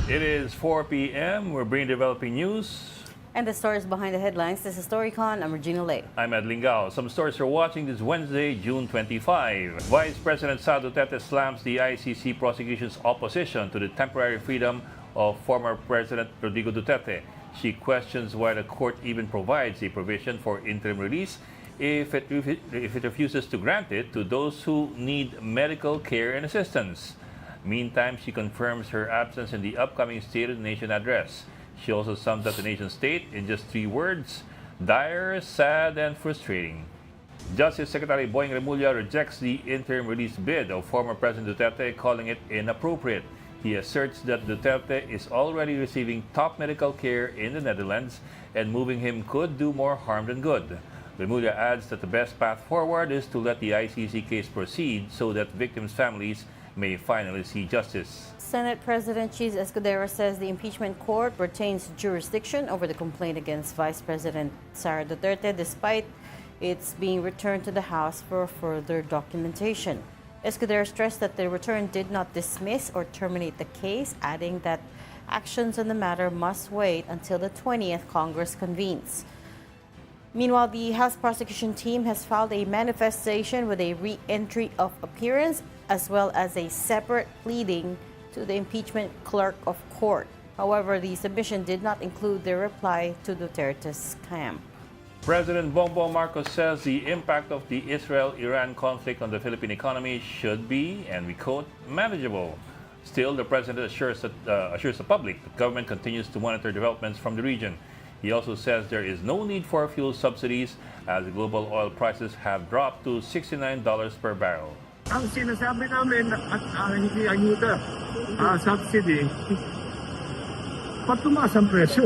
It is 4 p.m. We're bringing developing news. And the stories behind the headlines. This is Storycon. I'm Regina Lay. I'm Ed Lingao. Some stories you're watching this Wednesday, June 25. Vice President Duterte slams the ICC prosecution's opposition to the temporary freedom of former President Rodrigo Duterte. She questions why the court even provides a provision for interim release if it refuses to grant it to those who need medical care and assistance. Meantime, she confirms her absence in the upcoming State of the Nation address. She also sums up the nation's state in just 3 words: dire, sad, and frustrating. Justice Secretary Boying Remulla rejects the interim release bid of former President Duterte, calling it inappropriate. He asserts that Duterte is already receiving top medical care in the Netherlands, and moving him could do more harm than good. Remulla adds that the best path forward is to let the ICC case proceed so that victims' families may finally see justice. Senate President Cheese Escudero says the impeachment court retains jurisdiction over the complaint against Vice President Sara Duterte despite its being returned to the House for further documentation. Escudero stressed that the return did not dismiss or terminate the case, adding that actions on the matter must wait until the 20th Congress convenes. Meanwhile, the House prosecution team has filed a manifestation with a re-entry of appearance as well as a separate pleading to the impeachment clerk of court. However, the submission did not include their reply to Duterte's scam. President Bongbong Marcos says the impact of the Israel-Iran conflict on the Philippine economy should be, and we quote, manageable. Still, the president assures the public the government continues to monitor developments from the region. He also says there is no need for fuel subsidies as global oil prices have dropped to $69 per barrel. Ang sinasabi namin at hindi ayuda, subsidy, pag tumaas ang presyo.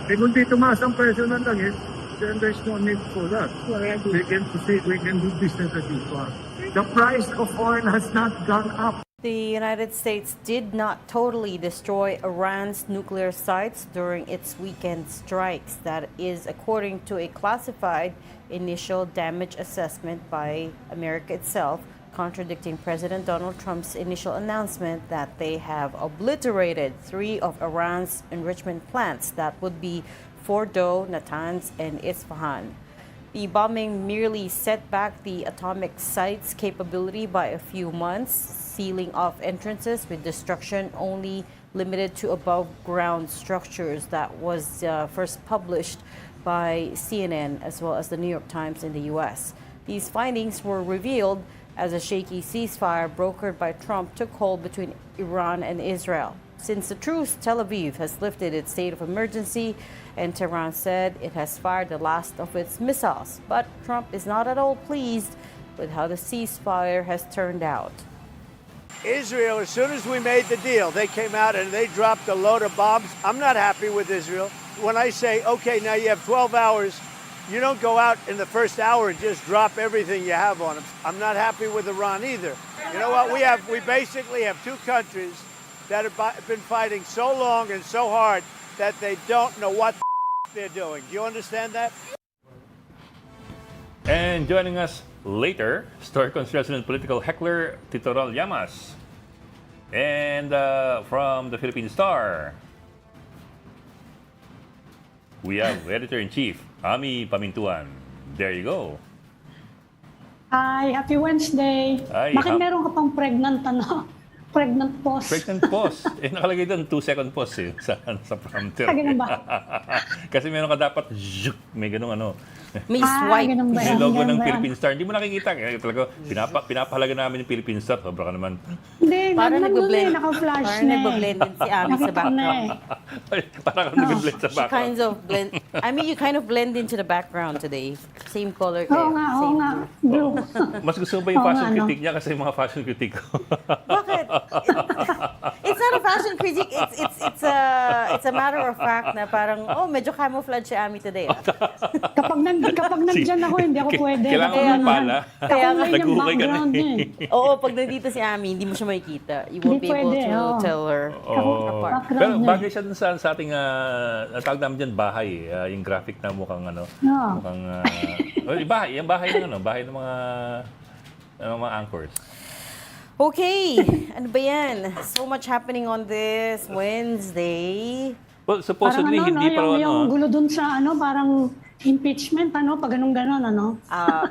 Kung di tumaas ang presyo ng langit, then there's no need for that. We can do business as usual. The price of oil has not gone up. The United States did not totally destroy Iran's nuclear sites during its weekend strikes. That is according to a classified initial damage assessment by America itself, contradicting President Donald Trump's initial announcement that they have obliterated 3 of Iran's enrichment plants. That would be Fordow, Natanz, and Isfahan. The bombing merely set back the atomic site's capability by a few months, sealing off entrances with destruction only limited to above-ground structures. That was first published by CNN as well as the New York Times in the U.S. These findings were revealed as a shaky ceasefire brokered by Trump took hold between Iran and Israel. Since the truce, Tel Aviv has lifted its state of emergency, and Tehran said it has fired the last of its missiles. But Trump is not at all pleased with how the ceasefire has turned out. Israel, as soon as we made the deal, they came out and they dropped a load of bombs. I'm not happy with Israel. When I say, okay, now you have 12 hours, you don't go out in the first hour and just drop everything you have on them. I'm not happy with Iran either. You know what? We basically have 2 countries that have been fighting so long and so hard that they don't know what they're doing. Do you understand that? And joining us later, Storycon's resident political heckler, Titoral Llamas. And from the Philippine Star, we have Editor-in-Chief, Ami Pamintuan. There you go. Hi, happy Wednesday. Ay, Bakit meron ka pang pregnant, ano? Pregnant pause. Pregnant pause. Nakalagay doon 2-second pause sa prompter. Ganun ba? Kasi meron ka dapat, zhuk, may ganung ano. May swipe. Ganun ba May yan? logo Ganun ng ba yan? Philippine Star. Hindi mo nakikita. Kaya talaga, pinapahalaga namin yung Philippine Star. Sobra ka naman. Hindi, Parang nagbe-blend. naka-flash Parang na eh. nagbe-blend din si Ami sa Nakita ko na background. Parang kang nag-blend sa She background. kind of blend. I mean, you kind of blend into the background today. Same color. Oo nga, oo Same nga. blue. Blue. Mas gusto mo ba yung Oo fashion nga, no? critique niya kasi yung mga fashion critique ko? Bakit? It's not a fashion critique. It's a matter of fact na parang, oh, medyo camouflage si Ami today. Kapag nandyan ako, hindi ako pwede. Kailangan Kaya mo nga. pala. Kaya nga. Kakulay yung Nag-ukay ka na background eh. niya eh. Oo, pag nandito si Ami, hindi mo siya makikita. You won't Hindi be able pwede, to oo. tell her apart. Background Pero niya. bagay siya dun sa ating, ang tawag namin dyan, bahay. Yung graphic na mukhang ano. Oo. Mukhang, bahay. Yung bahay ng ano, bahay ng mga anchors. Okay, ano ba yan? So much happening on this Wednesday. Well, Parang supposedly, ano, no, hindi pa yung ano. gulo dun sa ano, parang impeachment, ano, pag ganun-ganon, ano.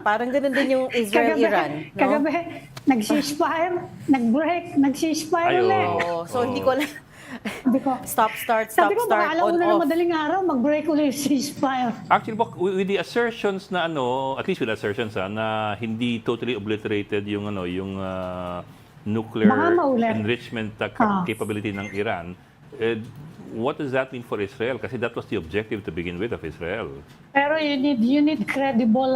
Parang ganun din yung Israel-Iran, no? Kagabi, nag-ceasefire, nag-break, nag-ceasefire Ayo. ulit. Oh, so hindi ko alam. Sabi ko, Stop, start, sabi ko, baka on, alauna ng off. madaling araw, mag-break ulit yung ceasefire. Actually, with the assertions na ano, at least with assertions na hindi totally obliterated yung ano, yung nuclear Baka maulit. enrichment capability ng Iran. What does that mean for Israel? Kasi that was the objective to begin with of Israel. Pero you need credible,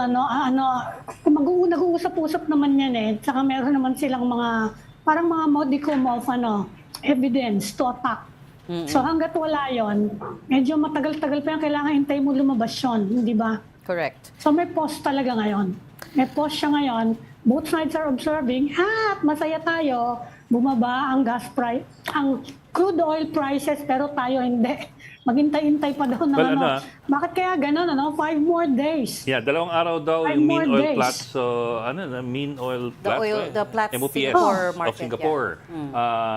nag-uusap-usap naman yan eh. Tsaka meron naman silang mga, parang mga modicum of evidence to attack. So hanggat wala yon, medyo matagal-tagal pa yan, kailangan hintay mo lumabas yun, hindi ba? Correct. So may pause talaga ngayon. May pause siya ngayon. Both sides are observing, masaya tayo, bumaba ang gas price, ang crude oil prices, pero tayo hindi. Maghintay-hintay pa daw na Well, Bakit kaya ganun, 5 more days? Yeah, 2 araw daw 5 yung mean more oil days. Platts, mean oil Platts, The Platts MOPS Singapore of market, Singapore.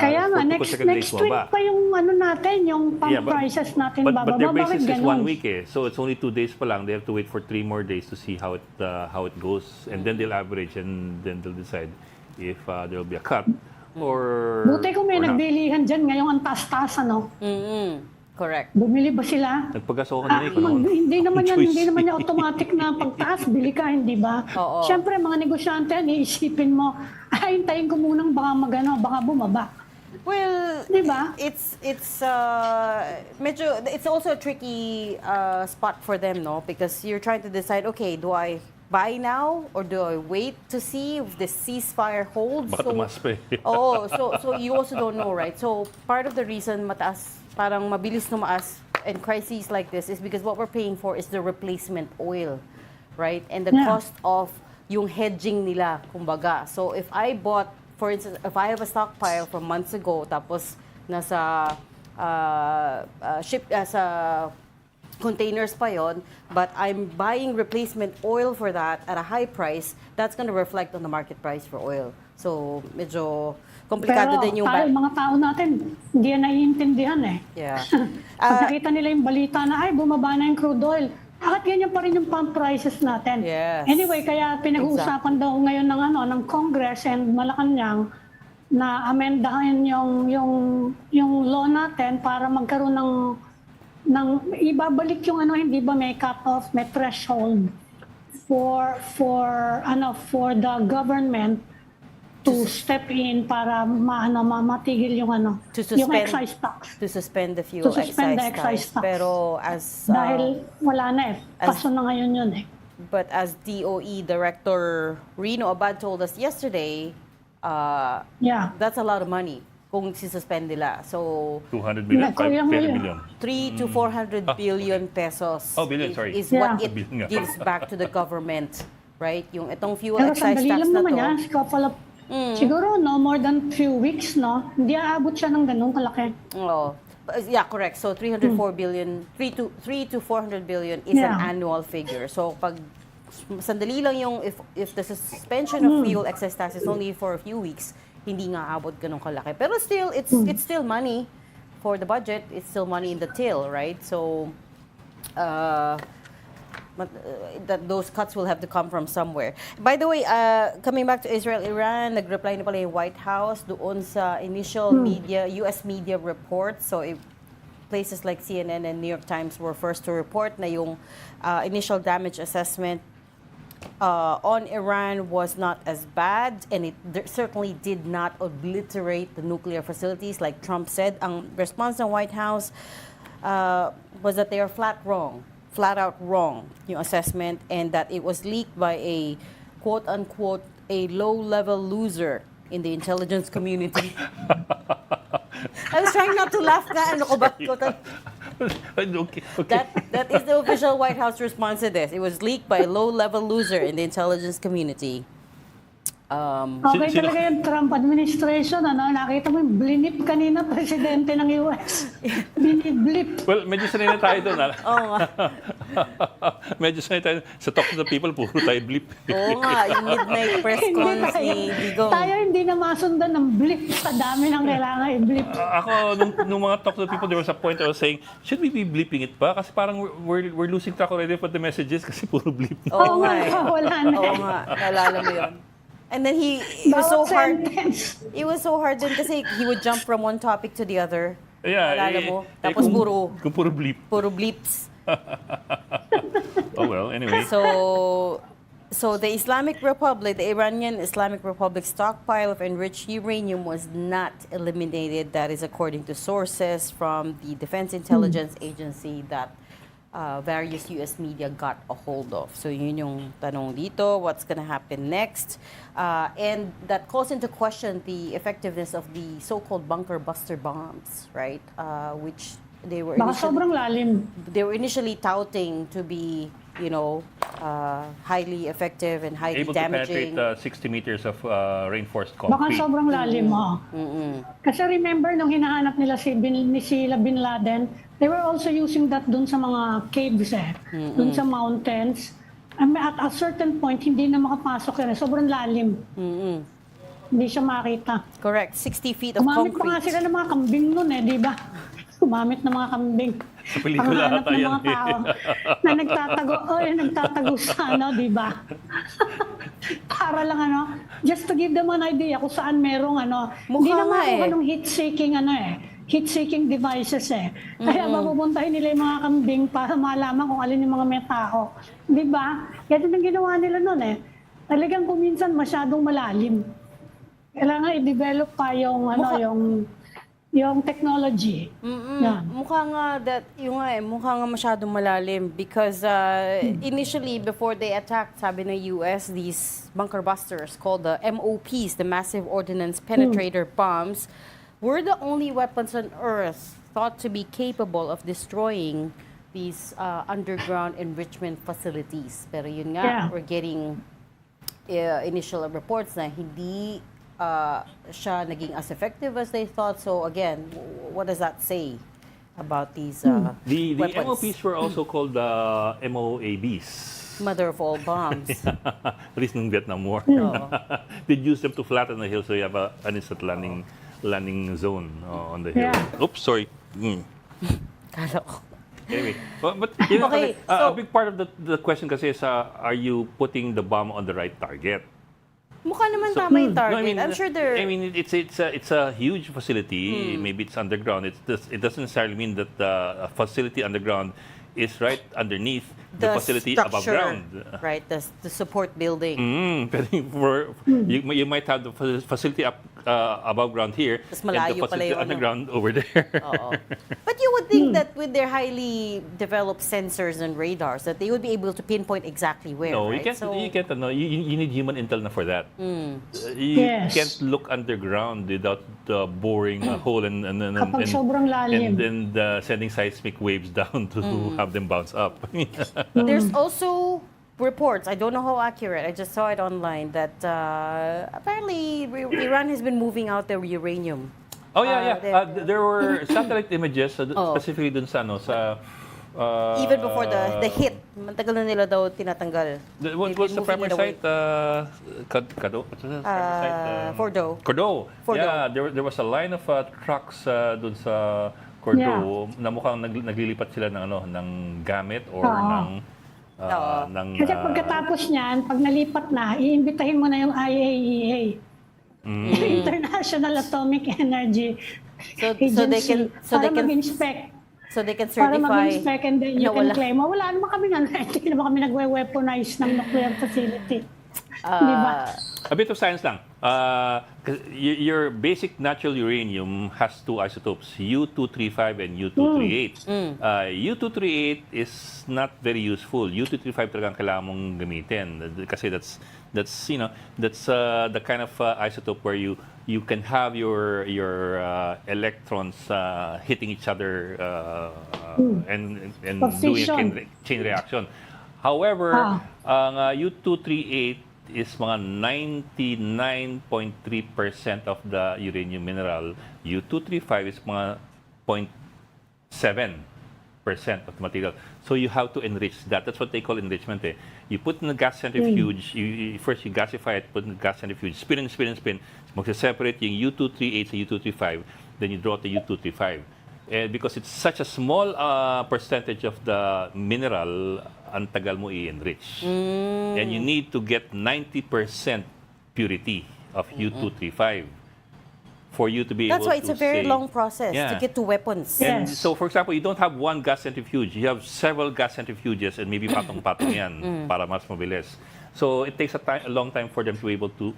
Kaya nga, for 2 next consecutive days week bumaba. pa yung natin, yung pump prices natin but bababa. their Bakit basis is 1 ganun? week so it's only 2 days pa lang. They have to wait for 3 more days to see how it goes, and then they'll average, and then they'll decide if there will be a cut or Buti kung may or not. nagbilihan dyan, ngayong ang taas-taas, Correct. Bumili ba sila? Nagpagas ako kanina eh. Hindi naman yan, Choice. hindi naman yan automatic na pagtaas, bili ka, hindi ba? Oo. Siyempre, mga negosyante yan, iisipin mo, hintayin ko munang baka bumaba. Well, Di ba? it's also a tricky spot for them, no? Because you're trying to decide, okay, do I buy now or do I wait to see if the ceasefire holds? Baka tumaas pa eh. So you also don't know, right? So part of the reason mataas, parang mabilis tumaas and crises like this is because what we're paying for is the replacement oil, right? And the cost of yung hedging nila, kumbaga. So if I bought, for instance, if I have a stockpile from months ago, tapos nasa sa containers pa yon, but I'm buying replacement oil for that at a high price, that's going to reflect on the market price for oil. So medyo komplikado Pero din yung tayo, mga tao natin, hindi yan naiintindihan eh. Yeah. Pag nakita nila yung balita na, bumaba na yung crude oil, bakit ganyan pa rin yung pump prices natin? Yes. Anyway, kaya pinag-uusapan daw ngayon ng Congress and Malacanang na amendahan yung law natin para magkaroon ng ibabalik yung hindi ba may cut-off, may threshold for the government to step in para matigil yung yung excise tax. To suspend the fuel excise tax. Pero as Dahil wala na paso na ngayon yun But as DOE Director Rino Abad told us yesterday, that's a lot of money kung si-suspend nila. So 200 billion, 500 billion. 3 to 400 billion pesos billion, sorry. is what it Billion nga. gives back to the government, right? Yung itong fuel Pero excise sandali tax lang na naman to. yan. Siguro, more than few weeks, hindi aabot siya ng ganun kalaki. Oh. Yeah, correct. So 304 billion, 3 to 400 billion is an annual figure. So pag sandali lang yung if the suspension of fuel excise tax is only for a few weeks, hindi nga abot ganun kalaki. Pero still, it's still money for the budget. It's still money in the till, right? So that those cuts will have to come from somewhere. By the way, coming back to Israel, Iran, nag-reply na pala yung White House doon sa initial US media reports. So places like CNN and New York Times were first to report na yung initial damage assessment on Iran was not as bad, and it certainly did not obliterate the nuclear facilities like Trump said. Ang response ng White House was that they are flat out wrong yung assessment, and that it was leaked by a quote-unquote a low-level loser in the intelligence community. I was trying not to laugh na ano ko ba? Okay. That is the official White House response to this. It was leaked by a low-level loser in the intelligence community. Okay talaga yung Trump administration, nakita mo yung blinip kanina, presidente ng US. Biniblip. Well, medyo sanay na tayo doon. Oo nga. Medyo sanay tayo. Sa Talk to the People, puro tayo blip. Oo nga, yung midnight press cons ni Digong. Tayo hindi na masundan ng blip sa dami ng kailangan i-blip. Ako, nung mga Talk to the People, there was a point I was saying, should we be blipping it pa? Kasi parang we're losing track already for the messages kasi puro blip. Oo nga eh. Wala na. Oo nga, naalala mo yun. And then it was so hard. It was so hard din kasi he would jump from one topic to the other. Yeah, Naalala mo? Tapos kung puro blip. puro bleeps. Oh well, anyway. So the Islamic Republic, the Iranian Islamic Republic stockpile of enriched uranium was not eliminated. That is according to sources from the Defense Intelligence Agency that various US media got a hold of. So yun yung tanong dito, what's gonna happen next? And that calls into question the effectiveness of the so-called bunker buster bombs, right? Which they were Baka sobrang lalim. they were initially touting to be, highly effective and highly Able to damaging. penetrate 60 meters of reinforced Baka concrete. sobrang lalim mo. Kasi remember, nung hinahanap nila sila Bin Laden, they were also using that dun sa mga caves dun sa mountains. At a certain point, hindi na makapasok yan. Sobrang lalim. Hindi siya makita. Correct, 60 feet of Gumamit pa nga concrete. sila ng mga kambing nun di ba? Gumamit ng mga kambing. Sa pelikula Panghanap ata ng yan mga tao na nagtatago sa di ba? Para lang just to give them an idea kung saan merong hindi na nga makuha ng heat-seeking devices Kaya mapupuntahin nila yung mga kambing para malaman kung alin yung mga may tao. Di ba? Kaya ito ang ginawa nila nun Talagang kuminsan masyadong malalim. Kailangan i-develop pa yung yung technology. Yan. Mukha nga masyadong malalim because initially before they attacked, sabi ng US, these bunker busters called the MOPs, the Massive Ordnance Penetrator Bombs, were the only weapons on Earth thought to be capable of destroying these underground enrichment facilities. Pero yun nga, we're getting initial reports na hindi siya naging as effective as they thought. So again, what does that say about these The weapons? MOPs were also called MOABs. Mother of all bombs. At least nung Vietnam War. Oo. They'd use them to flatten the hill so you have an instant landing zone on the hill. Yeah. Oops, sorry. Kala ko. Anyway, but Okay, a so- big part of the question kasi is, are you putting the bomb on the right target? Mukha naman tama yung target. No, I mean, I'm sure they're... I mean, it's a huge facility. Maybe it's underground. It doesn't necessarily mean that the facility underground is right underneath the facility above structure, ground. right? The support building. Pero you might have the facility above ground here Tas and the malayo pala facility yung underground over there. Oo. But you would think that with their highly developed sensors and radars, that they would be able to pinpoint exactly where, No, right? you can't. You can't. No, you need human intel na for that. You Yes. can't look underground without boring a hole and Kapag sobrang lalim. and sending seismic waves down to have them bounce up. There's also reports, I don't know how accurate, I just saw it online, that apparently Iran has been moving out their uranium. Oh yeah. There were satellite images Oh. specifically dun sa Even before the hit, matagal na nila daw tinatanggal. What They've was been the primary moving it away. site? Kado? What's the primary site? Fordo. Cordo. Fordo. Yeah, there was a line of trucks dun sa Cordo na mukhang naglilipat sila ng gamit or ng Kasi pagkatapos niyan, pag nalipat na, iimbitahin mo na yung IAEA. International Atomic Energy Agency. so they para can mag-inspect. So they can Para certify mag-inspect and then you na can wala. claim. Wala naman kami hindi naman kami nagwe-weaponize ng nuclear facility. Di ba? A bit of science lang. 'Cause your basic natural uranium has two isotopes, U-235 and U-238. U-238 is not very useful. U-235 talagang kailangan mong gamitin kasi that's the kind of isotope where you can have your electrons hitting each other and doing a chain reaction. However, ang U-238 is mga 99.3% of the uranium mineral. U-235 is mga 0.7% of the material. So you have to enrich that. That's what they call enrichment. Eh. You put in the gas centrifuge, first you gasify it, put in the gas centrifuge, spin. Magse-separate yung U-238 sa U-235, then you draw the U-235. And because it's such a small percentage of the mineral, ang tagal mo i-enrich. And you need to get 90% purity of U-235 for you to be That's able why to it's a very say- long process Yeah. to get to weapons. And Yes. so, for example, you don't have one gas centrifuge. You have several gas centrifuges and maybe patong-patong yan para mas mabilis. So, it takes a long time for them to be able to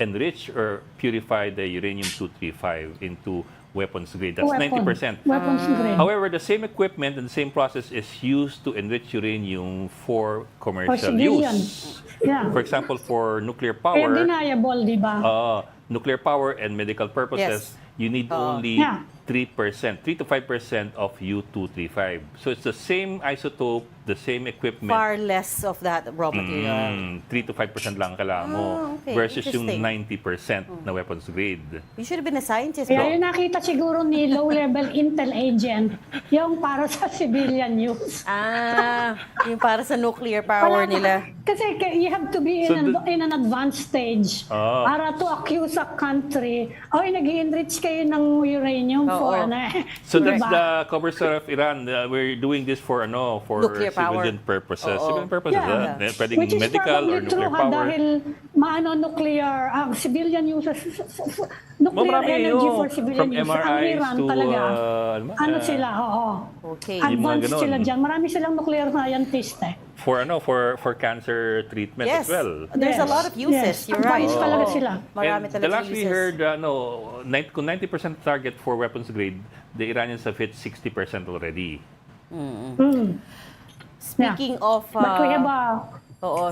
enrich or purify the uranium-235 into weapons grade. That's 90%. Weapons grade. However, the same equipment and the same process is used to enrich uranium for commercial civilian. use. Yeah. For example, for nuclear Kaya power, deniable, di ba? nuclear power and medical purposes, you need only Yeah. 3%, 3 to 5% of U-235. So it's the same isotope, the same equipment. Far less of that raw material. 3 to 5% lang kailangan mo okay. versus yung Interesting. 90% na weapons grade. You should have been a scientist. Kaya bro. yung nakita siguro ni low-level intel agent, yung para sa civilian use. Yung para sa nuclear power nila. Kasi you have to be So in an advanced stage para to accuse a country, nag-enrich kayo ng uranium for ano eh. So that's Diba? the cover story of Iran. We're doing this for for Nuclear power. civilian purposes. Oo. Civilian purposes, Yeah. pwedeng Which is medical or probably nuclear true power. dahil nuclear, civilian uses, nuclear Marami energy yun. for civilian From use. Ang MRIs Iran to, talaga. ano Sila, oo. Okay. Yung mga Advanced ganon. sila dyan. Marami silang nuclear scientist eh. For cancer treatment Yes. as well. There's a Yes. lot of uses. Yes. You're right. Advanced talaga Oo. sila. Marami And talaga the last we uses. heard, kung 90% target for weapons grade, the Iranians have hit 60% already. Speaking of But we have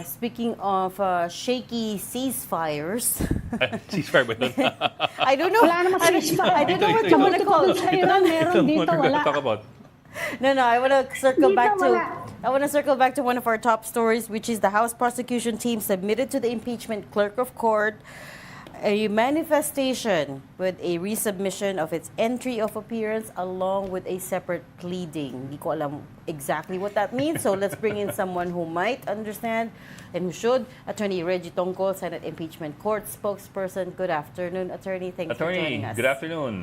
speaking of shaky ceasefires. Ceasefire ba yun? I don't know. wala namang ceasefire. I don't know what Ito, you want to call it. Sa Iran, meron dito, What we're wala. gonna talk about. No, I want to circle Dito back to wala. I want to circle back to one of our top stories, which is the House prosecution team submitted to the impeachment clerk of court a manifestation with a resubmission of its entry of appearance along with a separate pleading. Hindi ko alam exactly what that means, so let's bring in someone who might understand and who should. Attorney Reggie Tongkol, Senate Impeachment Court spokesperson. Good afternoon, Attorney. Thanks for Attorney, joining us. good afternoon.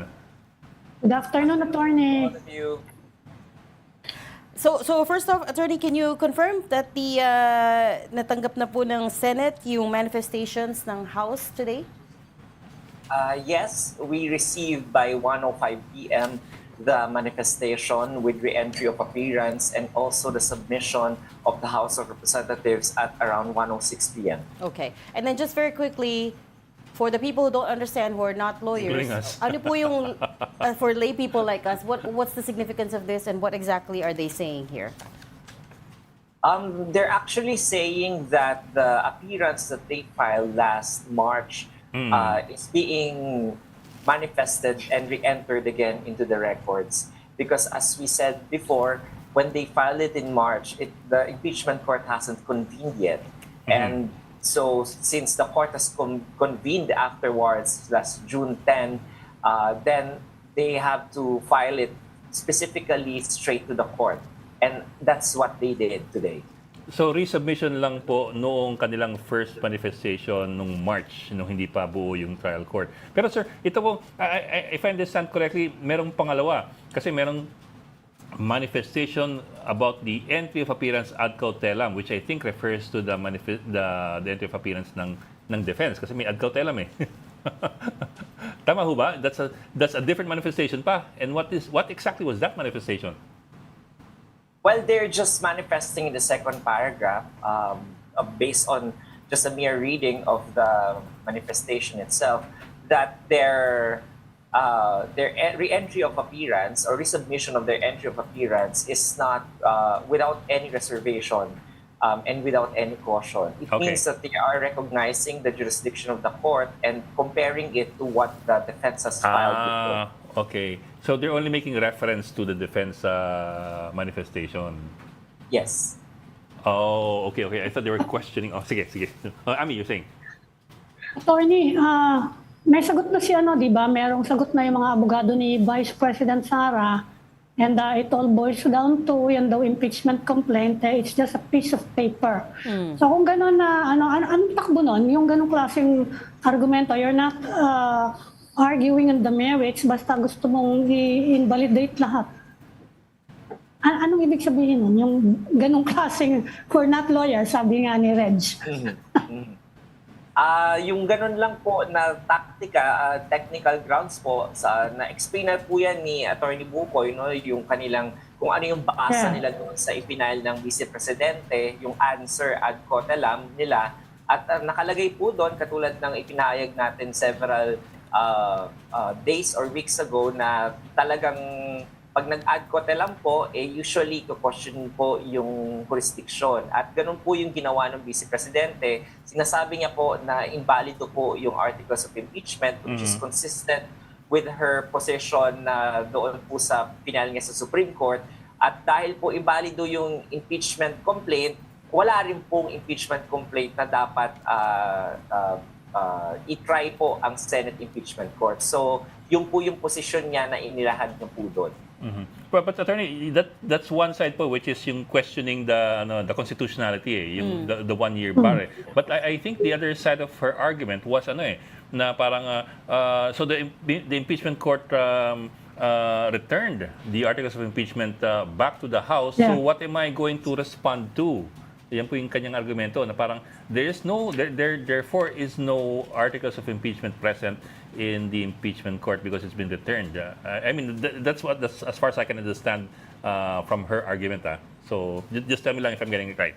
Good afternoon, attorney. So first off, Attorney, can you confirm that the natanggap na po ng Senate yung manifestations ng House today? Yes, we received by 1:05 p.m. the manifestation with re-entry of appearance and also the submission of the House of Representatives at around 1:06 p.m. Okay. And then just very quickly, for the people who don't understand, who are not lawyers, Including us. ano po yung, for lay people like us, what's the significance of this and what exactly are they saying here? They're actually saying that the appearance that they filed last March is being manifested and re-entered again into the records. Because as we said before, when they filed it in March, the impeachment court hasn't convened yet. And so since the court has convened afterwards, last June 10, then they have to file it specifically straight to the court. And that's what they did today. So resubmission lang po noong kanilang first manifestation nung March, nung hindi pa buo yung trial court. Pero sir, ito po, if I understand correctly, merong pangalawa. Kasi merong manifestation about the entry of appearance ad cautelam, which I think refers to the entry of appearance ng defense. Kasi may ad cautelam eh. Tama ho ba? That's a different manifestation pa. And what exactly was that manifestation? Well, they're just manifesting in the second paragraph based on just a mere reading of the manifestation itself that their re-entry of appearance or resubmission of their entry of appearance is not without any reservation and without any caution. It Okay. means that they are recognizing the jurisdiction of the court and comparing it to what the defense has filed before. Okay. So they're only making reference to the defense manifestation. Yes. Oh, okay, okay. I thought they were questioning. Oh, sige, sige. Ami, you're saying? Attorney, may sagot na si di ba? Merong sagot na yung mga abogado ni Vice President Sara. And it all boils down to yung daw impeachment complaint. It's just a piece of paper. So kung gano'n na, anong takbo nun? Yung gano'ng klaseng argumento, you're not arguing on the merits, basta gusto mong i-invalidate lahat. Anong ibig sabihin nun? Yung gano'ng klaseng, we're not lawyers, sabi nga ni Reg. Yung ganun lang po na technical grounds po, na-explain na po yan ni Attorney Bukoy, no, yung kanilang, kung ano yung basa nila doon sa ipinail ng Vice Presidente, yung answer ad cotelem nila. At nakalagay po doon, katulad ng ipinahayag natin several days or weeks ago, na talagang pag nag-ad cotelem po, usually question po yung jurisdiction. At ganun po yung ginawa ng Vice Presidente. Sinasabi niya po na invalido po yung articles of impeachment, which is consistent with her position na doon po sa pinal niya sa Supreme Court. At dahil po invalido yung impeachment complaint, wala rin pong impeachment complaint na dapat i-try po ang Senate Impeachment Court. So, yung po yung position niya na inilahad niya po doon. But attorney, that's one side po, which is yung questioning the constitutionality, yung the 1 year bar. But I think the other side of her argument was na parang so the impeachment court returned the articles of impeachment back to the House. So what am I going to respond to? Yan po yung kanyang argumento na parang therefore is no articles of impeachment present in the impeachment court because it's been returned. I mean, that's as far as I can understand from her argument. So just tell me lang if I'm getting it right.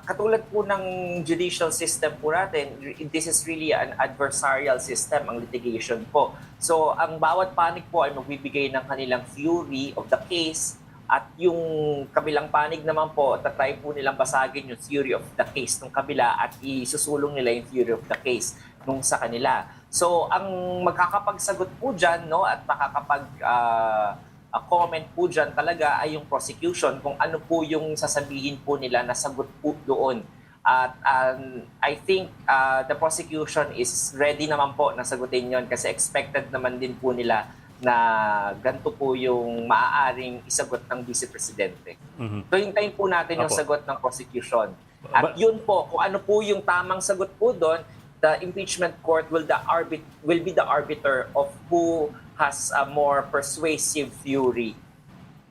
Katulad po ng judicial system po natin, this is really an adversarial system, ang litigation po. So ang bawat panig po ay magbibigay ng kanilang theory of the case. At yung kabilang panig naman po, tatry po nilang basagin yung theory of the case ng kabila at isusulong nila yung theory of the case nung sa kanila. So, ang magkakapagsagot po dyan, no, at makakapag-comment po dyan talaga ay yung prosecution, kung ano po yung sasabihin po nila na sagot po doon. At I think the prosecution is ready naman po na sagutin yon kasi expected naman din po nila na ganito po yung maaaring isagot ng Vice Presidente. So, hintayin po natin yung sagot ng prosecution. At yun po, kung ano po yung tamang sagot po doon, the impeachment court will be the arbiter of who has a more persuasive theory.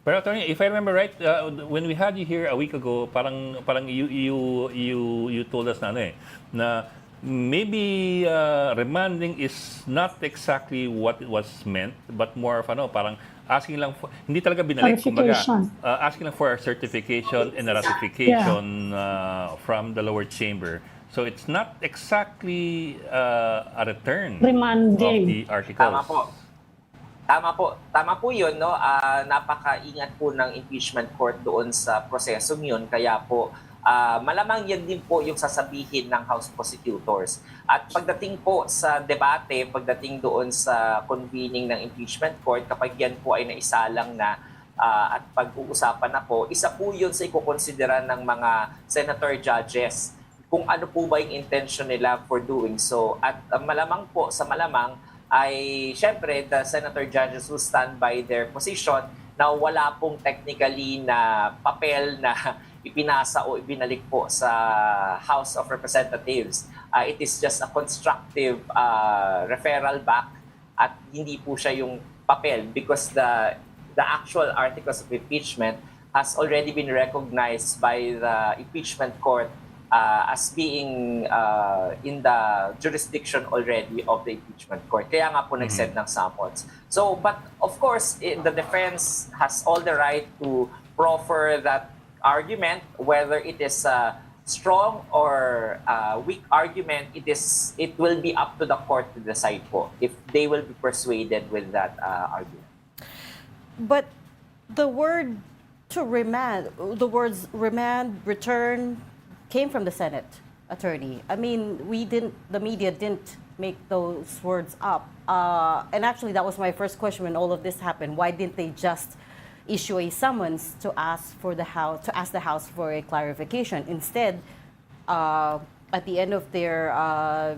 Pero attorney, if I remember right, when we had you here a week ago, parang you told us na maybe remanding is not exactly what it was meant, but more of parang asking lang for, hindi talaga binalik, kumbaga, asking lang for a certification and a ratification from the lower chamber. So it's not exactly a return remanding of the articles. Tama po yun, no? Napakaingat po ng impeachment court doon sa prosesong yun, kaya po malamang yan din po yung sasabihin ng House Prosecutors. At pagdating po sa debate, pagdating doon sa convening ng impeachment court, kapag yan po ay naisalang na at pag-uusapan na po, isa po yun sa ikukonsidera ng mga senator judges kung ano po ba yung intention nila for doing so. At malamang po, sa malamang, ay syempre the senator judges will stand by their position na wala pong technically na papel na ipinasa o ibinalik po sa House of Representatives. It is just a constructive referral back at hindi po siya yung papel because the actual articles of impeachment has already been recognized by the impeachment court as being in the jurisdiction already of the impeachment court. Kaya nga po nag-send ng summons. So, but of course, the defense has all the right to proffer that argument, whether it is a strong or weak argument, it will be up to the court to decide po if they will be persuaded with that argument. But the words remand, return, came from the Senate, attorney. I mean, the media didn't make those words up. And actually, that was my first question when all of this happened. Why didn't they just issue a summons to ask the House for a clarification. Instead, at the end of their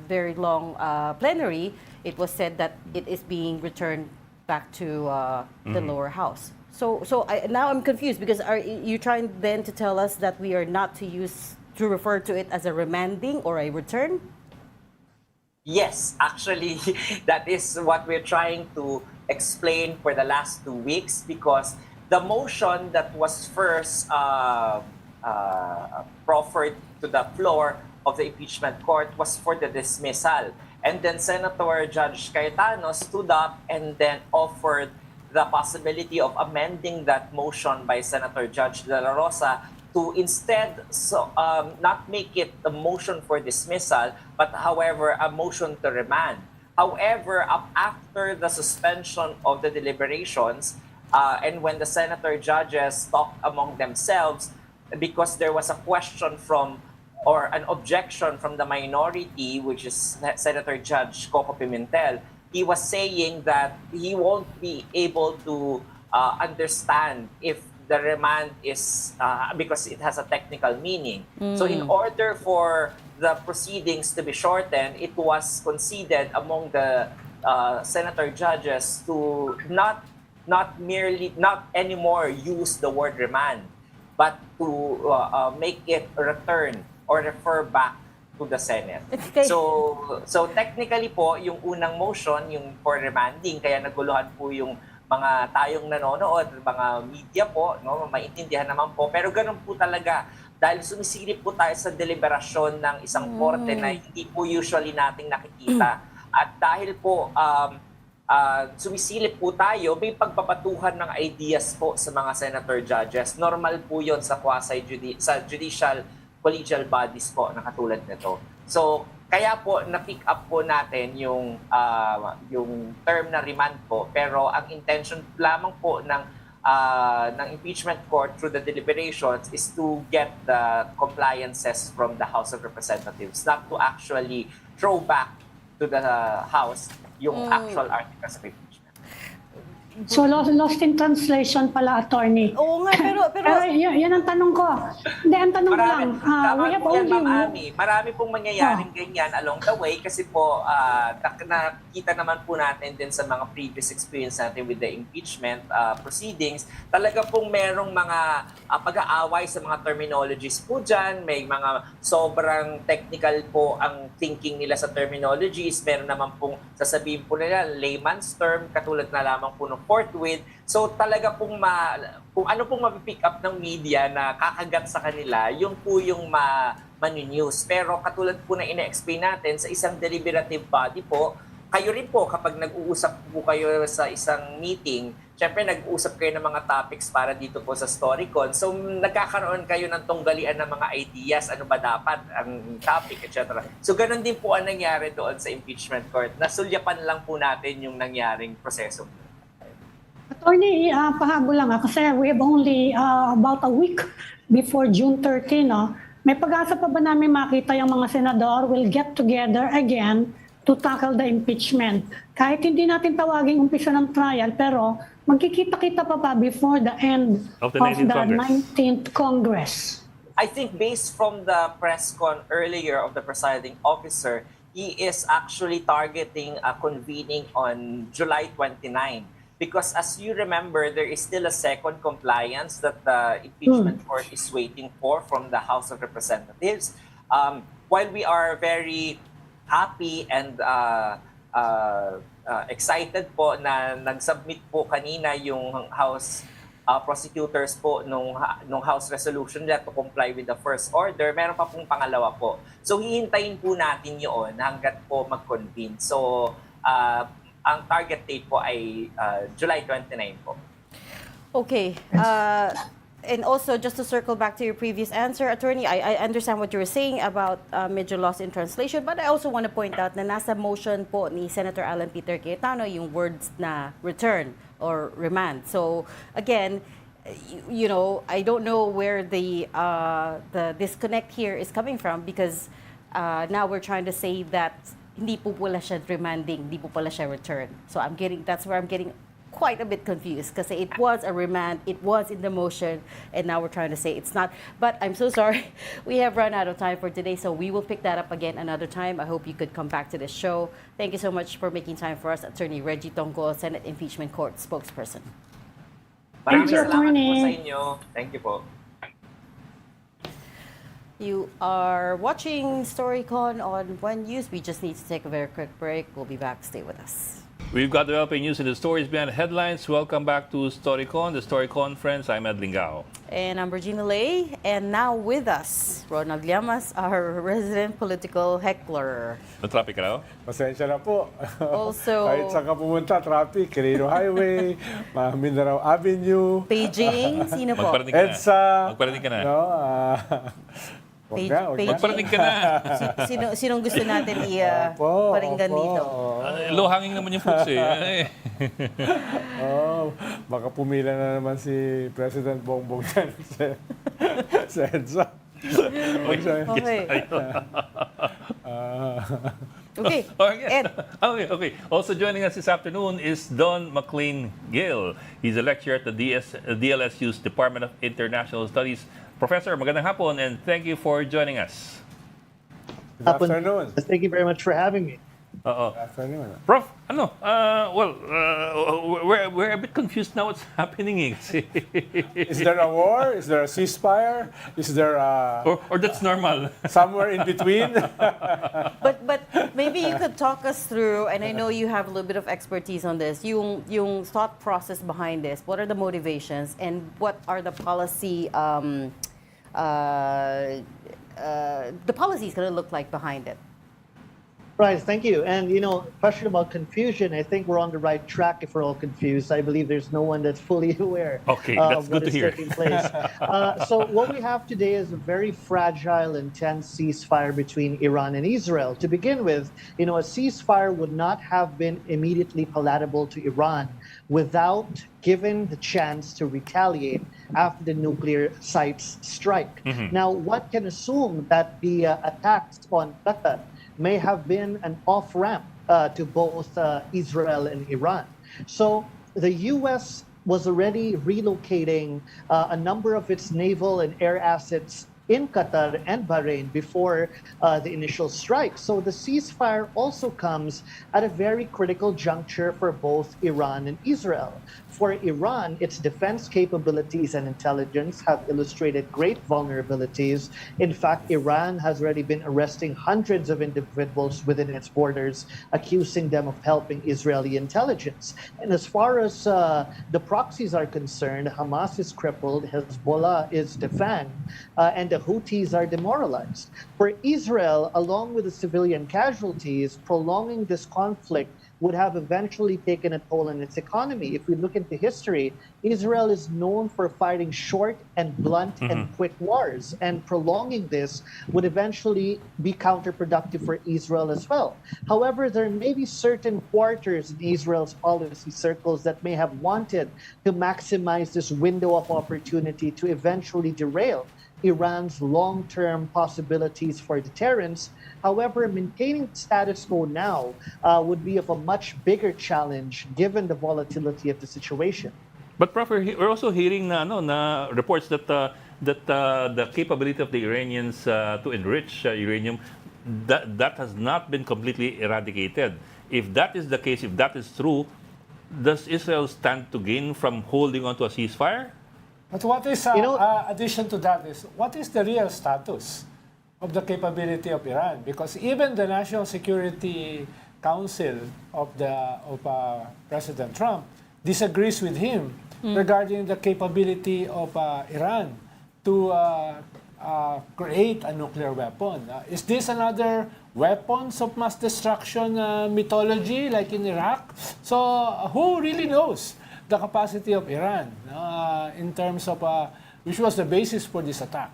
very long plenary, it was said that it is being returned back to the lower house. So now I'm confused, because are you trying then to tell us that we are not to refer to it as a remanding or a return? Yes, actually, that is what we're trying to explain for the last 2 weeks, because the motion that was first proffered to the floor of the impeachment court was for the dismissal. And then Senator Judge Cayetano stood up and then offered the possibility of amending that motion by Senator Judge De La Rosa to instead not make it a motion for dismissal, but however, a motion to remand. However, after the suspension of the deliberations, and when the senator judges talked among themselves, because there was a question or an objection from the minority, which is Senator Judge Coco Pimentel, he was saying that he won't be able to understand if the remand is, because it has a technical meaning. So in order for the proceedings to be shortened, it was conceded among the senator judges to not anymore use the word remand, but to make it return or refer back to the Senate. Okay. So technically po, yung unang motion, yung for remanding, kaya naguluhan po yung mga tayong nanonood, mga media po, no, maintindihan naman po. Pero ganun po talaga, dahil sumisilip po tayo sa deliberasyon ng isang korte na hindi po usually nating nakikita. At dahil po sumisilip po tayo, may pagpapatuhan ng ideas po sa mga senator judges. Normal po yon sa sa judicial collegial bodies po na katulad nito. So, kaya po na-pick up po natin yung term na remand po, pero ang intention lamang po ng impeachment court through the deliberations is to get the compliances from the House of Representatives, not to actually throw back to the House yung actual articles of impeachment. So lost in translation pala, attorney. Oo nga, pero yan ang tanong ko. Hindi, ang tanong ko lang. We have only... Marami pong mangyayaring ganyan along the way, kasi po nakita naman po natin din sa mga previous experience natin with the impeachment proceedings, talaga pong merong mga pag-aaway sa mga terminologies po dyan. May mga sobrang technical po ang thinking nila sa terminologies. Meron naman pong sasabihin po nila layman's term, katulad na lamang po ng forthwith. So talaga pong kung ano pong mapipick up ng media na kakagat sa kanila, yun po yung manu-news. Pero katulad po na ina-explain natin, sa isang deliberative body po, kayo rin po kapag nag-uusap po kayo sa isang meeting, syempre nag-uusap kayo ng mga topics para dito po sa Storycon. So nagkakaroon kayo ng tunggalian ng mga ideas, ano ba dapat ang topic, etc. So ganun din po ang nangyari doon sa impeachment court. Nasulyapan lang po natin yung nangyaring proseso. Attorney, pahabol lang kasi we have only about a week before June 30, no? May pag-asa pa ba namin makita yung mga senador will get together again to tackle the impeachment? Kahit hindi natin tawaging umpisa ng trial, pero magkikita-kita pa before the end of the 19th Congress. I think based from the press con earlier of the presiding officer, he is actually targeting a convening on July 29. Because as you remember, there is still a second compliance that the impeachment court is waiting for from the House of Representatives. While we are very happy and excited po na nag-submit po kanina yung House prosecutors po nung House resolution nila to comply with the first order, meron pa pong pangalawa po. So hihintayin po natin yun hanggat po mag-convene. So ang target date po ay July 29 po. Okay. And also, just to circle back to your previous answer, Attorney, I understand what you were saying about medyo lost in translation, but I also want to point out na nasa motion po ni Senator Alan Peter Cayetano yung words na return or remand. So, again, you know, I don't know where the disconnect here is coming from, because now we're trying to say that hindi po pala siya remanding, hindi po pala siya return. So that's where I'm getting quite a bit confused because it was a remand, it was in the motion, and now we're trying to say it's not. But I'm so sorry. We have run out of time for today, so we will pick that up again another time. I hope you could come back to this show. Thank you so much for making time for us, Attorney Reggie Tongco, Senate Impeachment Court spokesperson. Maraming you, salamat po attorney. sa inyo. Thank you po. You are watching Storycon on One News. We just need to take a very quick break. We'll be back. Stay with us. We've got developing news in the stories behind headlines. Welcome back to Storycon, the Story Conference. I'm Ed Lingao. And I'm Regina Lay. And now with us, Ronald Llamas, our resident political heckler. Na-traffic ka na? Pasensya na po. Also- Kahit saan ka pumunta, traffic, Quirino Highway, Mindanao Avenue, Beijing, sino po? Magparating ka na. EDSA. Magparating ka na. No, wag na, wag na. Magparating ka na. Sinong gusto natin Opo, paringgan opo. dito? Low hanging naman yung fruits eh. Baka pumila na naman si President Bongbong yan sa EDSA. Okay. Okay. Ed. Okay. Also joining us this afternoon is Don McLean Gill. He's a lecturer at the DLSU's Department of International Studies. Professor, magandang hapon and thank you for joining us. Good afternoon. Thank you very much for having me. Good afternoon. Prof, we're a bit confused now what's happening eh. Kasi- Is there a war? Is there a ceasefire? Is there or that's normal. somewhere in between? But maybe you could talk us through, and I know you have a little bit of expertise on this, yung thought process behind this. What are the motivations and what are the policy, the policy is going to look like behind it? Right, thank you. And, question about confusion, I think we're on the right track if we're all confused. I believe there's no one that's fully aware Okay, that's of good what to is hear. taking place. So what we have today is a very fragile and tense ceasefire between Iran and Israel. To begin with, a ceasefire would not have been immediately palatable to Iran without given the chance to retaliate after the nuclear sites strike. Now, one can assume that the attacks on Qatar may have been an off-ramp to both Israel and Iran. So the U.S. was already relocating a number of its naval and air assets in Qatar and Bahrain before the initial strike. So the ceasefire also comes at a very critical juncture for both Iran and Israel. For Iran, its defense capabilities and intelligence have illustrated great vulnerabilities. In fact, Iran has already been arresting hundreds of individuals within its borders, accusing them of helping Israeli intelligence. And as far as the proxies are concerned, Hamas is crippled, Hezbollah is defanged, and the Houthis are demoralized. For Israel, along with the civilian casualties, prolonging this conflict would have eventually taken a toll on its economy. If we look into history, Israel is known for fighting short and blunt and quick wars, and prolonging this would eventually be counterproductive for Israel as well. However, there may be certain quarters in Israel's policy circles that may have wanted to maximize this window of opportunity to eventually derail Iran's long-term possibilities for deterrence. However, maintaining the status quo now would be of a much bigger challenge given the volatility of the situation. But Prof, we're also hearing na reports that the capability of the Iranians to enrich uranium that has not been completely eradicated. If that is the case, if that is true, does Israel stand to gain from holding on to a ceasefire? But what is, addition to that is, what is the real status of the capability of Iran? Because even the National Security Council of President Trump disagrees with him regarding the capability of Iran to create a nuclear weapon. Is this another weapons of mass destruction mythology like in Iraq? So who really knows the capacity of Iran in terms of which was the basis for this attack?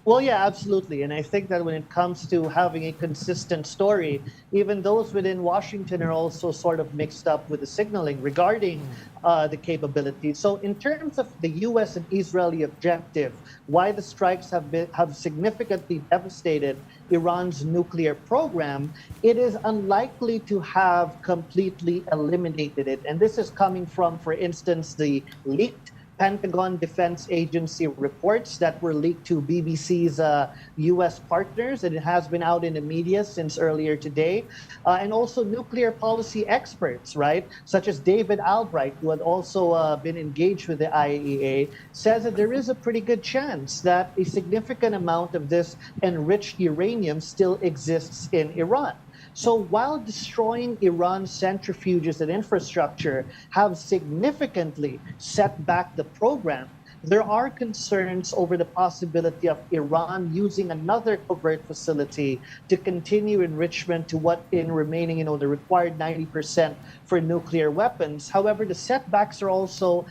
Well, yeah, absolutely. And I think that when it comes to having a consistent story, even those within Washington are also sort of mixed up with the signaling regarding the capabilities. So, in terms of the U.S. and Israeli objective, why the strikes have significantly devastated Iran's nuclear program, it is unlikely to have completely eliminated it. And this is coming from, for instance, the leaked Pentagon Defense Agency reports that were leaked to BBC's U.S. partners, and it has been out in the media since earlier today. And also nuclear policy experts, right, such as David Albright, who had also been engaged with the IAEA, says that there is a pretty good chance that a significant amount of this enriched uranium still exists in Iran. So while destroying Iran's centrifuges and infrastructure have significantly set back the program, there are concerns over the possibility of Iran using another covert facility to continue enrichment to what in remaining, the required 90% for nuclear weapons. However, the setbacks are also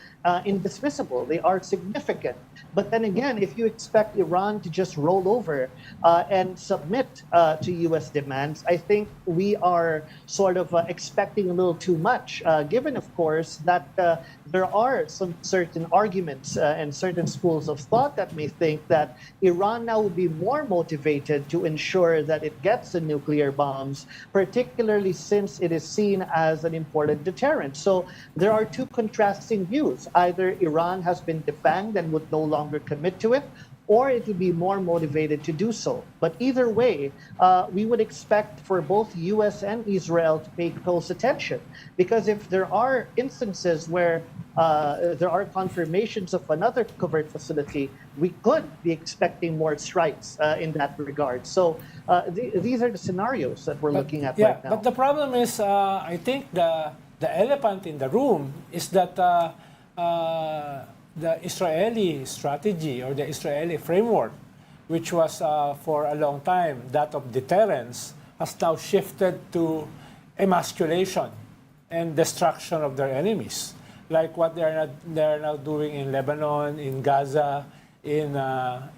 indismissible. They are significant. But then again, if you expect Iran to just roll over and submit to U.S. demands, I think we are sort of expecting a little too much, given, of course, that there are some certain arguments and certain schools of thought that may think that Iran now would be more motivated to ensure that it gets the nuclear bombs, particularly since it is seen as an important deterrent. So there are two contrasting views. Either Iran has been defanged and would no longer commit to it, or it would be more motivated to do so. But either way, we would expect for both U.S. and Israel to pay close attention, because if there are instances where there are confirmations of another covert facility, we could be expecting more strikes in that regard. So these are the scenarios that we're looking at right now. But the problem is, I think the elephant in the room is that the Israeli strategy or the Israeli framework, which was for a long time that of deterrence, has now shifted to emasculation and destruction of their enemies, like what they are now doing in Lebanon, in Gaza, in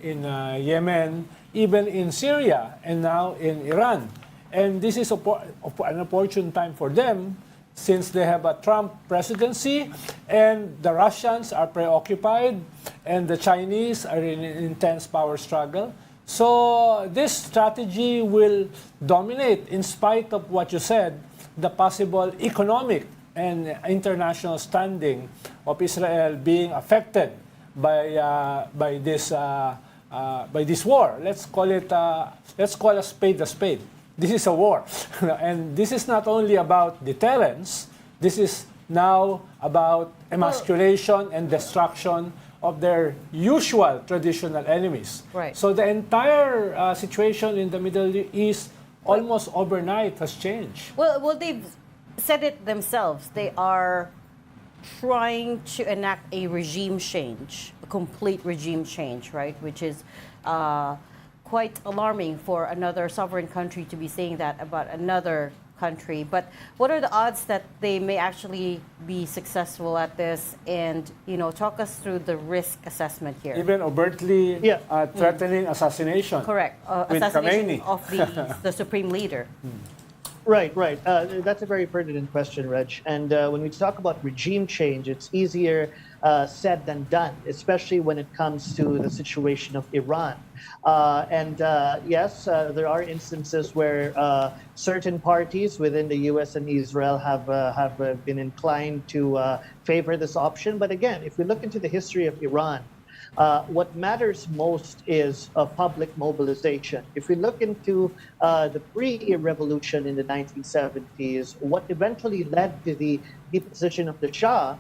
Yemen, even in Syria, and now in Iran. And this is an opportune time for them, since they have a Trump presidency and the Russians are preoccupied and the Chinese are in an intense power struggle. So this strategy will dominate, in spite of what you said, the possible economic and international standing of Israel being affected by this war. Let's call a spade a spade. This is a war. And this is not only about deterrence, this is now about emasculation and destruction of their usual traditional enemies. Right. So the entire situation in the Middle East almost overnight has changed. Well, they've said it themselves. They are trying to enact a regime change, a complete regime change, right? Which is quite alarming for another sovereign country to be saying that about another country. But what are the odds that they may actually be successful at this? And, talk us through the risk assessment here. Even overtly threatening assassination. Correct. With Assassination Khamenei. of the supreme leader. Right. That's a very pertinent question, Reg. And when we talk about regime change, it's easier said than done, especially when it comes to the situation of Iran. Yes, there are instances where certain parties within the U.S. and Israel have been inclined to favor this option. But again, if we look into the history of Iran, what matters most is public mobilization. If we look into the pre-revolution in the 1970s, what eventually led to the deposition of the Shah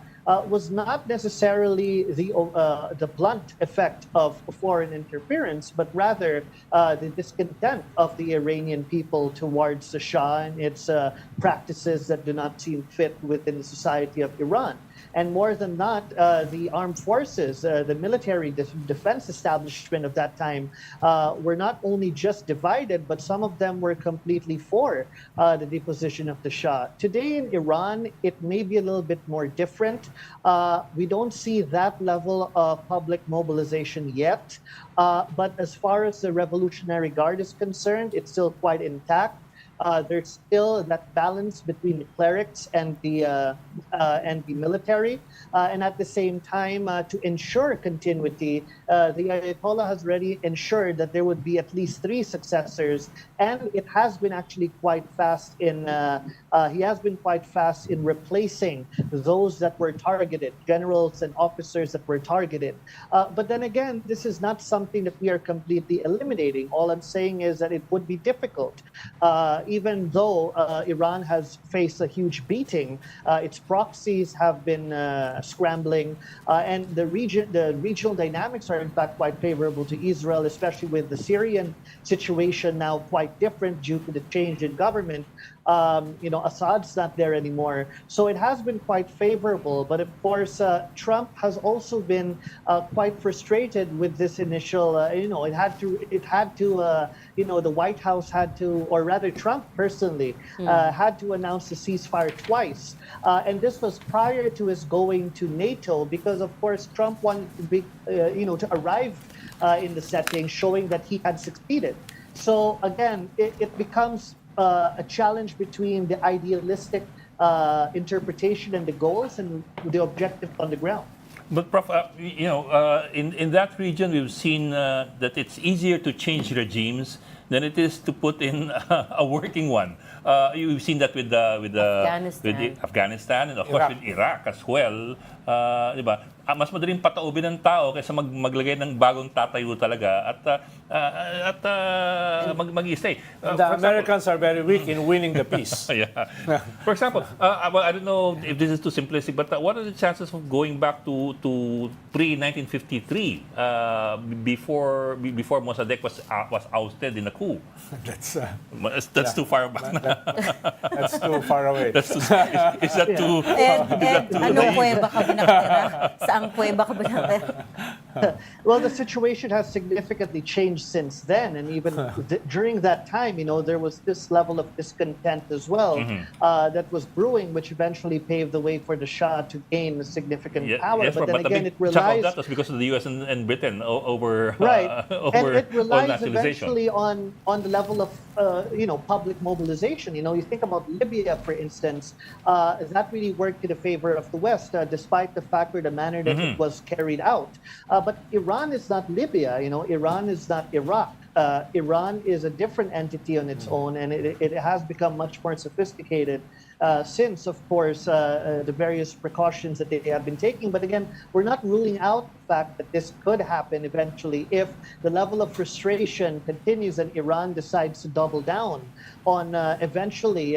was not necessarily the blunt effect of foreign interference, but rather the discontent of the Iranian people towards the Shah and its practices that do not seem fit within the society of Iran. And more than that, the armed forces, the military defense establishment of that time were not only just divided, but some of them were completely for the deposition of the Shah. Today in Iran, it may be a little bit more different. We don't see that level of public mobilization yet. But as far as the Revolutionary Guard is concerned, it's still quite intact. There's still that balance between the clerics and the military, and at the same time, to ensure continuity, the Ayatollah has already ensured that there would be at least 3 successors, and it has been actually quite fast in. He has been quite fast in replacing those that were targeted, generals and officers that were targeted. But then again, this is not something that we are completely eliminating. All I'm saying is that it would be difficult. Even though Iran has faced a huge beating, its proxies have been scrambling, and the regional dynamics are in fact quite favorable to Israel, especially with the Syrian situation now quite different due to the change in government. Assad's not there anymore, so it has been quite favorable. But of course, Trump has also been quite frustrated with this initial. It had to. The White House had to, or rather, Trump personally had to announce the ceasefire twice, and this was prior to his going to NATO, because of course Trump wanted to be, to arrive in the setting, showing that he had succeeded. So again, it becomes a challenge between the idealistic interpretation and the goals and the objective on the ground. But Prof, in that region, we've seen that it's easier to change regimes than it is to put in a working one. We've seen that with Afghanistan and of course with Iraq as well. Diba? Mas madaling pataubin ng tao kaysa maglagay ng bagong tatayo talaga at mag-stay. The Americans are very weak in winning the peace. Yeah. For example, I don't know if this is too simplistic, but what are the chances of going back to pre-1953 before Mossadegh was ousted in a coup? That's too far back. That's too far away. Is that too? Anong kuweba ka ba nakatira? Saang kuweba ka ba nakatira? Well, the situation has significantly changed since then, and even during that time, there was this level of discontent as well that was brewing, which eventually paved the way for the Shah to gain significant power. Yes, but then but again, it relies. That was because of the U.S. and Britain over and it relies nationalization. eventually on the level of public mobilization. You think about Libya, for instance, that really worked in the favor of the West, despite the fact or the manner that it was carried out. But Iran is not Libya. Iran is not Iraq. Iran is a different entity on its own, and it has become much more sophisticated since, of course, the various precautions that they have been taking. But again, we're not ruling out the fact that this could happen eventually if the level of frustration continues and Iran decides to double down on eventually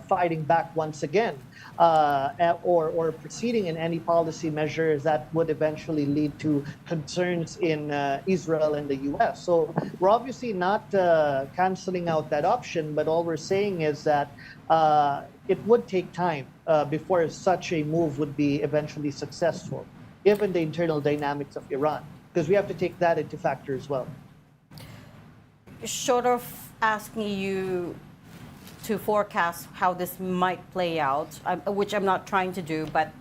fighting back once again, or proceeding in any policy measures that would eventually lead to concerns in Israel and the U.S. So we're obviously not canceling out that option, but all we're saying is that it would take time before such a move would be eventually successful, given the internal dynamics of Iran, because we have to take that into factor as well. Short of asking you to forecast how this might play out, which I'm not trying to do, but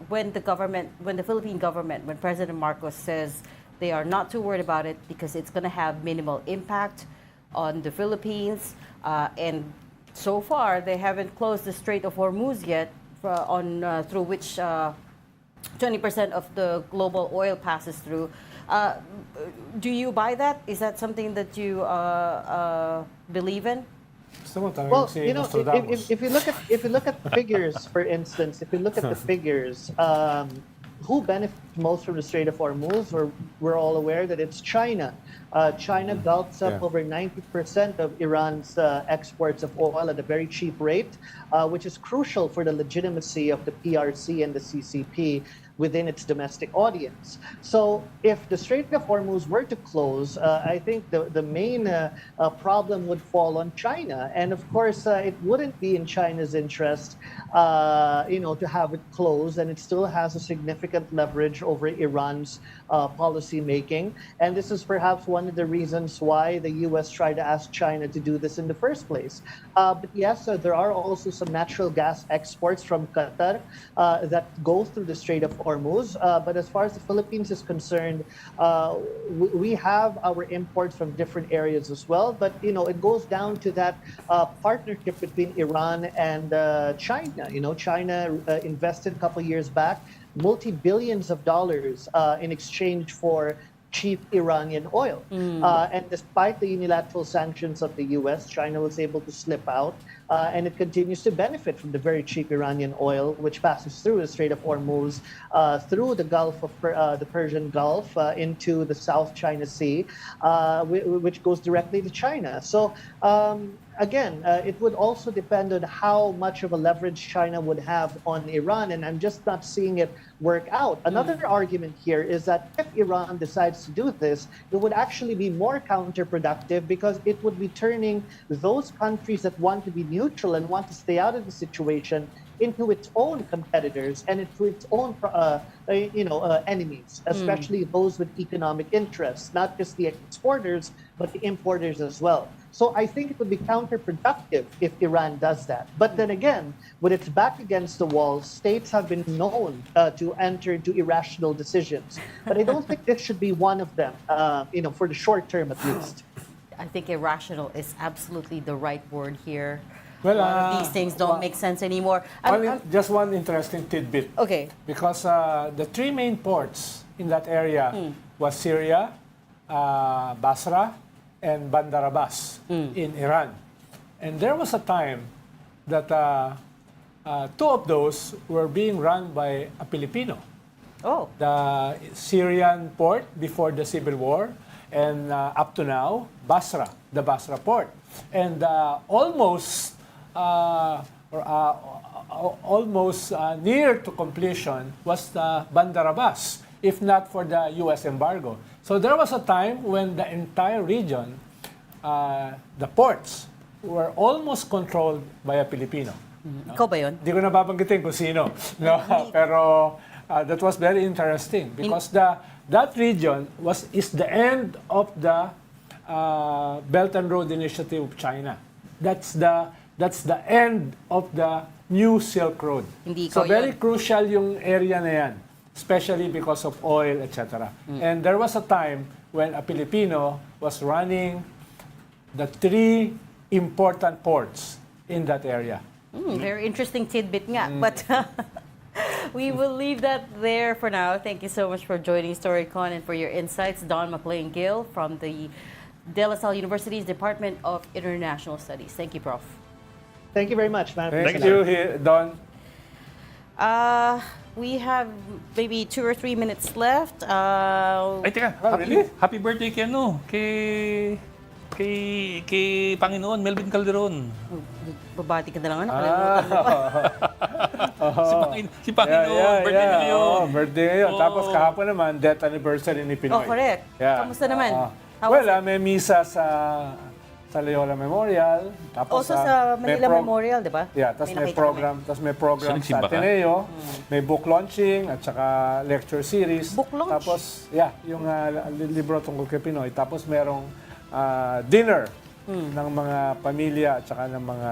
when the Philippine government, when President Marcos says they are not too worried about it because it's going to have minimal impact on the Philippines, and so far they haven't closed the Strait of Hormuz yet, through which 20% of the global oil passes through. Do you buy that? Is that something that you believe in? Well, if you look at the figures, for instance, who benefits most from the Strait of Hormuz? We're all aware that it's China. China gulps up over 90% of Iran's exports of oil at a very cheap rate, which is crucial for the legitimacy of the PRC and the CCP. within its domestic audience. So if the Strait of Hormuz were to close, I think the main problem would fall on China. And of course, it wouldn't be in China's interest, to have it closed, and it still has a significant leverage over Iran's policy making. And this is perhaps one of the reasons why the U.S. tried to ask China to do this in the first place. But yes, there are also some natural gas exports from Qatar that go through the Strait of Hormuz. But as far as the Philippines is concerned, we have our imports from different areas as well. But, it goes down to that partnership between Iran and China. China invested a couple years back multi-billions of dollars in exchange for cheap Iranian oil. And despite the unilateral sanctions of the U.S., China was able to slip out, and it continues to benefit from the very cheap Iranian oil, which passes through the Strait of Hormuz, through the Gulf of the Persian Gulf, into the South China Sea, which goes directly to China. So again, it would also depend on how much of a leverage China would have on Iran, and I'm just not seeing it work out. Another argument here is that if Iran decides to do this, it would actually be more counterproductive because it would be turning those countries that want to be neutral and want to stay out of the situation into its own competitors and into its own enemies, especially those with economic interests, not just the exporters, but the importers as well. So I think it would be counterproductive if Iran does that. But then again, when it's back against the wall, states have been known to enter into irrational decisions. But I don't think this should be one of them, for the short term at least. I think irrational is absolutely the right word here. Well, A lot of these things don't make sense anymore. Just one interesting tidbit. Okay. Because the three main ports in that area was Syria, Basra, and Bandar Abbas in Iran. And there was a time that two of those were being run by a Filipino. Oh. The Syrian port before the Civil War, and up to now, Basra, the Basra port. And almost near to completion was the Bandar Abbas, if not for the U.S. embargo. So there was a time when the entire region, the ports, were almost controlled by a Filipino. Ikaw ba yun? Di ko na babanggitin kung sino. No? Pero that was very interesting because that region is the end of the Belt and Road Initiative of China. That's the end of the new Silk Road. Hindi So ikaw very yun. crucial yung area na yan, especially because of oil, etc. And there was a time when a Filipino was running the three important ports in that area. Very interesting tidbit nga. But we will leave that there for now. Thank you so much for joining Storycon and for your insights. Don McLean-Gill from the De La Salle University's Department of International Studies. Thank you, Prof. Thank you very much, man. Thank you, Don. We have maybe 2 or 3 minutes left. Ay, teka. Really? Happy birthday kay Panginoon Melvin Calderon. Babati ka na lang. Si Panginoon, birthday na ngayon. Birthday ngayon. Oo. Tapos kahapon naman, death anniversary ni Pinoy. Oh, correct. Kamusta naman? How was it? May misa sa Loyola Memorial. Tapos Also sa Manila Memorial, di ba? Yeah, tapos may nakita program, So, sa nagsimba ka? Ateneo, may book launching at saka lecture series. Book launch? Tapos, yung libro tungkol kay Pinoy. Tapos merong dinner ng mga pamilya at saka ng mga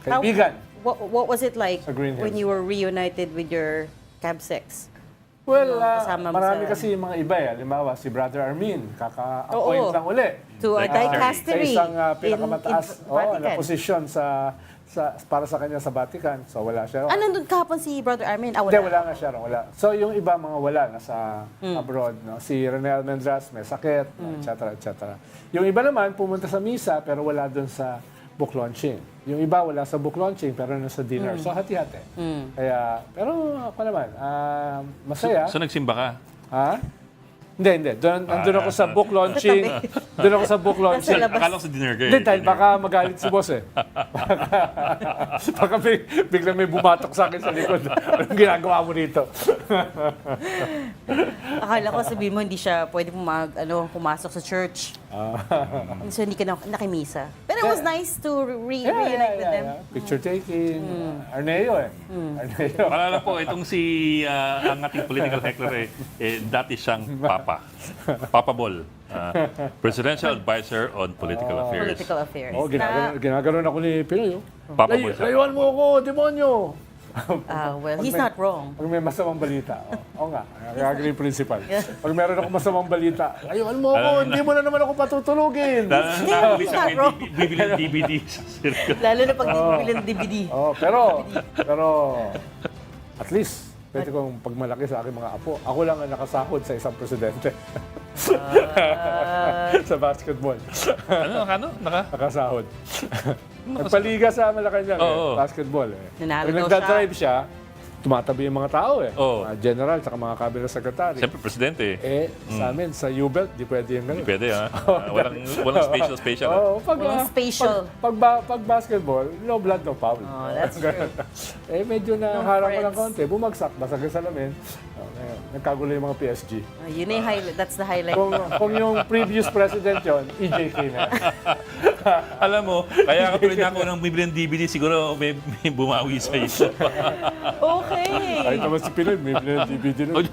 kaibigan. What was it like Sa Green when Hills. you were reunited with your Cab 6? Well, kasama mo marami sa- kasi yung mga iba eh. Halimbawa, si Brother Armin, kaka-appoint Oo. lang uli. To a Dicastery. dicastery Sa isang in pinakamataas na Vatican. posisyon para sa kanya sa Vatican. So wala siya. Nandun kahapon si Brother Armin? Hindi, wala nga siya. Wala. So yung iba mga wala, nasa abroad. No? Si Renel Mendras may sakit, etc. etc. Yung iba naman pumunta sa misa pero wala doon sa book launching. Yung iba wala sa book launching pero nasa dinner. So hati-hati. Kaya, pero ako naman, masaya. So nagsimba ka? Ha? Hindi. Nandun ako sa book launching. Doon ako sa book launching. labas. Akala ko sa dinner kayo. Hindi, dahil baka magalit si boss eh. Baka biglang may bumatok sa akin sa likod. Anong ginagawa mo dito? Akala ko sabihin mo hindi siya pwede pumasok sa church. So hindi ka nakimisa. Pero it was nice to reunite with them. Picture taking. Arneo eh. Arneo. Alala po, itong si ang ating political heckler dati siyang Papa. Papa Bol. Presidential Advisor on Political Affairs. Political affairs. Oh, ginaganon ako ni Pinoy. Papa Bol siya. Layuan mo ako, demonyo! Well, he's not wrong. Pag may masamang balita. Oo nga, kaya principal. Pag meron ako masamang balita, layuan mo ako, hindi mo na naman ako patutulugin. He's not wrong. Bibili ng DVD. Lalo na pag bibili ng DVD. Oh, pero at least pwede kong pagmalaki sa aking mga apo. Ako lang ang nakasahod sa isang presidente. Sa basketball. Ano? Nakasahod. Nagpaliga sa Malacanang basketball. Nanalo Pag daw nagdadrive siya, tumatabi yung mga tao eh. Oo. Mga general, saka mga cabinet secretary. Siyempre, presidente. Sa amin, sa U-belt, di pwede yung ganun. Pwede ha. Walang special. Oo, Walang spatial. Pag basketball, no blood, no foul. Oh, that's true. Medyo naharap ko ng friends. konti, bumagsak, basag yung salamin. Nagkagulo yung mga PSG. Yun yung highlight. That's the highlight. Kung yung previous president yon, EJK na. Alam mo, kaya katuloy na ako ng bibili ng DVD, siguro may bumawi sa iyo. Okay. Kahit naman si Pinoy, may bilhin ng DVD nun.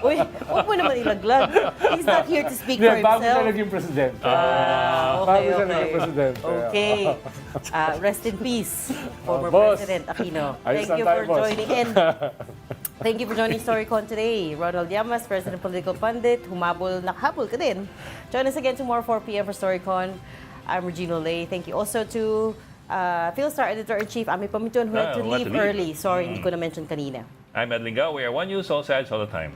Uy, huwag mo naman ilaglag. He's not here to speak for Hindi, bago siya himself. naging presidente. Okay, Bago siya naging presidente. Okay. Rest in peace, former Boss. President Aquino. Ayos Thank you lang tayo, for boss. joining in. Thank you for joining Storycon today. Ronald Llamas, President Political Pundit. Nakahabol ka din. Join us again tomorrow 4 p.m. for Storycon. I'm Regina Lay. Thank you also to Philstar Editor-in-Chief Ami Pamitun, who had to leave early. Sorry, hindi ko na-mention kanina. I'm Ed Lingao. We are One News, all sides, all the time.